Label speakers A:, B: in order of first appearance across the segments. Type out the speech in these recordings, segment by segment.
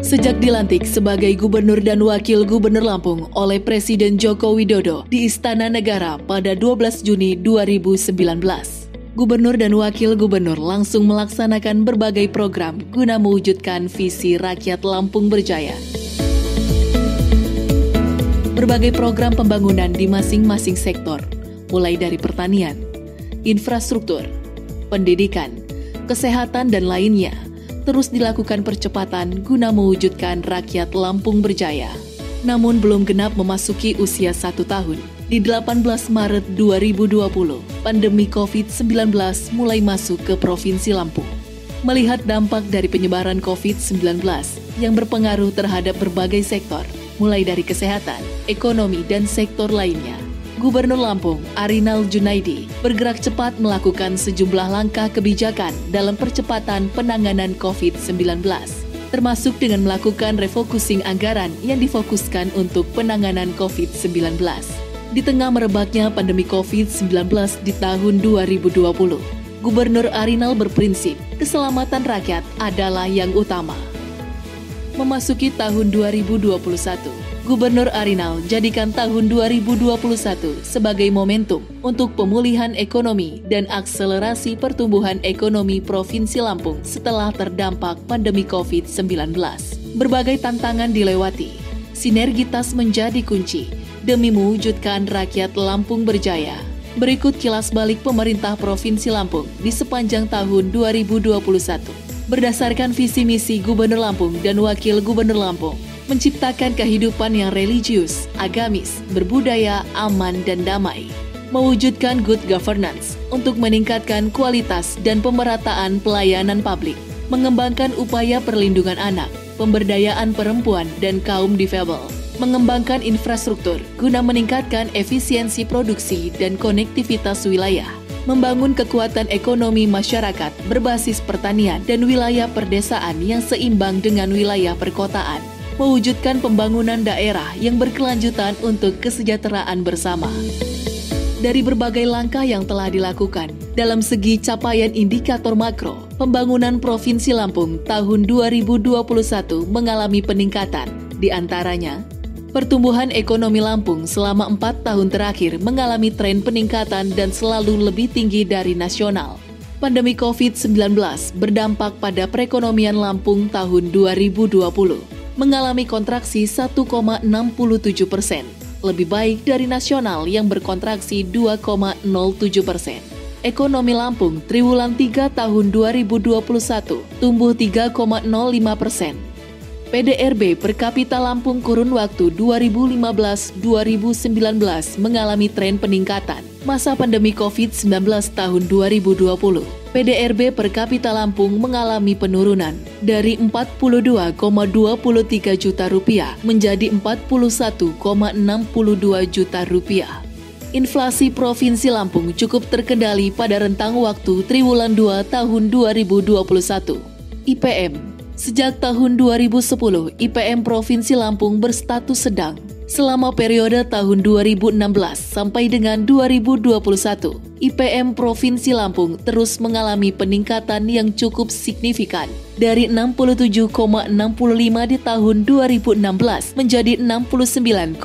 A: Sejak dilantik sebagai Gubernur dan Wakil Gubernur Lampung oleh Presiden Joko Widodo di Istana Negara pada 12 Juni 2019, Gubernur dan Wakil Gubernur langsung melaksanakan berbagai program guna mewujudkan visi rakyat Lampung berjaya. Berbagai program pembangunan di masing-masing sektor, mulai dari pertanian, infrastruktur, pendidikan, kesehatan, dan lainnya, terus dilakukan percepatan guna mewujudkan rakyat Lampung berjaya. Namun belum genap memasuki usia 1 tahun, di 18 Maret 2020, pandemi COVID-19 mulai masuk ke Provinsi Lampung. Melihat dampak dari penyebaran COVID-19 yang berpengaruh terhadap berbagai sektor, mulai dari kesehatan, ekonomi, dan sektor lainnya, Gubernur Lampung, Arinal Junaidi, bergerak cepat melakukan sejumlah langkah kebijakan dalam percepatan penanganan COVID-19, termasuk dengan melakukan refocusing anggaran yang difokuskan untuk penanganan COVID-19. Di tengah merebaknya pandemi COVID-19 di tahun 2020, Gubernur Arinal berprinsip keselamatan rakyat adalah yang utama. Memasuki tahun 2021, Gubernur Arinal jadikan tahun 2021 sebagai momentum untuk pemulihan ekonomi dan akselerasi pertumbuhan ekonomi Provinsi Lampung setelah terdampak pandemi COVID-19. Berbagai tantangan dilewati, sinergitas menjadi kunci demi mewujudkan rakyat Lampung berjaya. Berikut kilas balik pemerintah Provinsi Lampung di sepanjang tahun 2021. Berdasarkan visi misi Gubernur Lampung dan Wakil Gubernur Lampung, menciptakan kehidupan yang religius, agamis, berbudaya, aman, dan damai. Mewujudkan good governance untuk meningkatkan kualitas dan pemerataan pelayanan publik. Mengembangkan upaya perlindungan anak, pemberdayaan perempuan dan kaum difabel. Mengembangkan infrastruktur guna meningkatkan efisiensi produksi dan konektivitas wilayah. Membangun kekuatan ekonomi masyarakat berbasis pertanian dan wilayah perdesaan yang seimbang dengan wilayah perkotaan. Mewujudkan pembangunan daerah yang berkelanjutan untuk kesejahteraan bersama. Dari berbagai langkah yang telah dilakukan, dalam segi capaian indikator makro, pembangunan Provinsi Lampung tahun 2021 mengalami peningkatan. Di antaranya, pertumbuhan ekonomi Lampung selama 4 tahun terakhir mengalami tren peningkatan dan selalu lebih tinggi dari nasional. Pandemi COVID-19 berdampak pada perekonomian Lampung tahun 2020. Mengalami kontraksi 1,67%, lebih baik dari nasional yang berkontraksi 2,07%. Ekonomi Lampung triwulan 3 tahun 2021 tumbuh 3,05%. PDRB per kapita Lampung kurun waktu 2015-2019 mengalami tren peningkatan. Masa pandemi COVID-19 tahun 2020, PDRB per kapita Lampung mengalami penurunan dari 42,23 juta rupiah menjadi 41,62 juta rupiah. Inflasi Provinsi Lampung cukup terkendali pada rentang waktu triwulan 2 tahun 2021. IPM. Sejak tahun 2010, IPM Provinsi Lampung berstatus sedang. Selama periode tahun 2016 sampai dengan 2021, IPM Provinsi Lampung terus mengalami peningkatan yang cukup signifikan. Dari 67,65 di tahun 2016 menjadi 69,90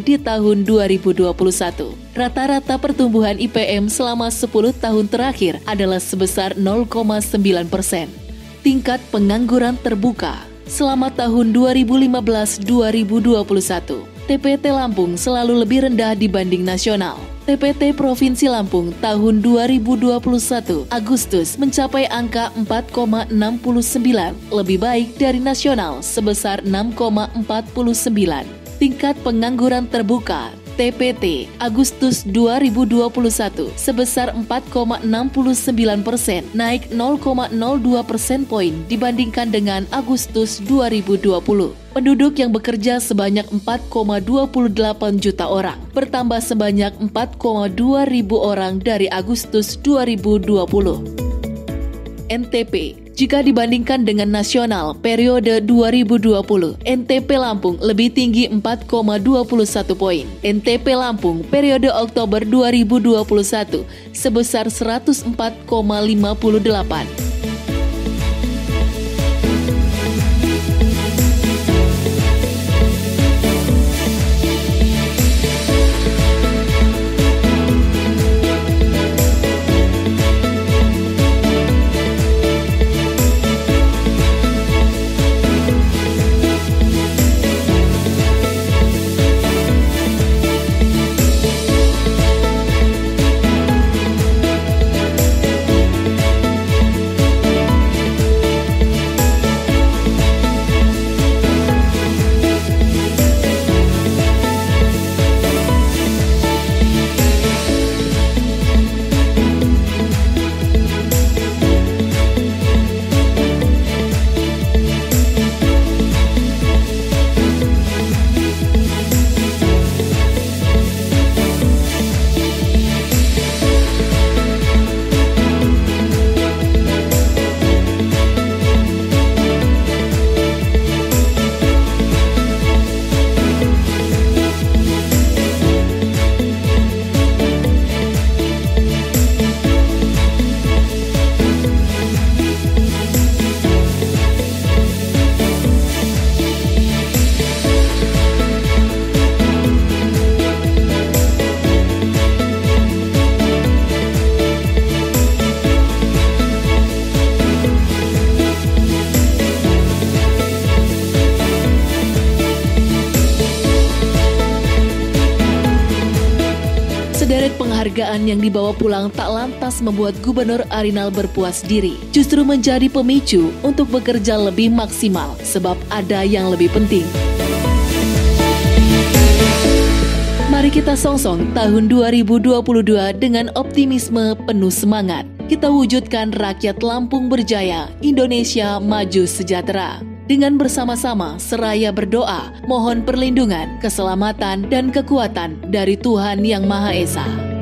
A: di tahun 2021. Rata-rata pertumbuhan IPM selama 10 tahun terakhir adalah sebesar 0,9%. Tingkat pengangguran terbuka. Selama tahun 2015-2021, TPT Lampung selalu lebih rendah dibanding nasional. TPT Provinsi Lampung tahun 2021 Agustus mencapai angka 4,69, lebih baik dari nasional sebesar 6,49. Tingkat pengangguran terbuka TPT Agustus 2021 sebesar 4,69%, naik 0,02 persen poin dibandingkan dengan Agustus 2020. Penduduk yang bekerja sebanyak 4,28 juta orang, bertambah sebanyak 4,2 ribu orang dari Agustus 2020. NTP. Jika dibandingkan dengan nasional periode 2020, NTP Lampung lebih tinggi 4,21 poin. NTP Lampung periode Oktober 2021 sebesar 104,58. Penghargaan yang dibawa pulang tak lantas membuat Gubernur Arinal berpuas diri, justru menjadi pemicu untuk bekerja lebih maksimal, sebab ada yang lebih penting. Mari kita songsong tahun 2022 dengan optimisme penuh semangat. Kita wujudkan rakyat Lampung berjaya, Indonesia maju sejahtera. Dengan bersama-sama seraya berdoa, mohon perlindungan, keselamatan, dan kekuatan dari Tuhan Yang Maha Esa.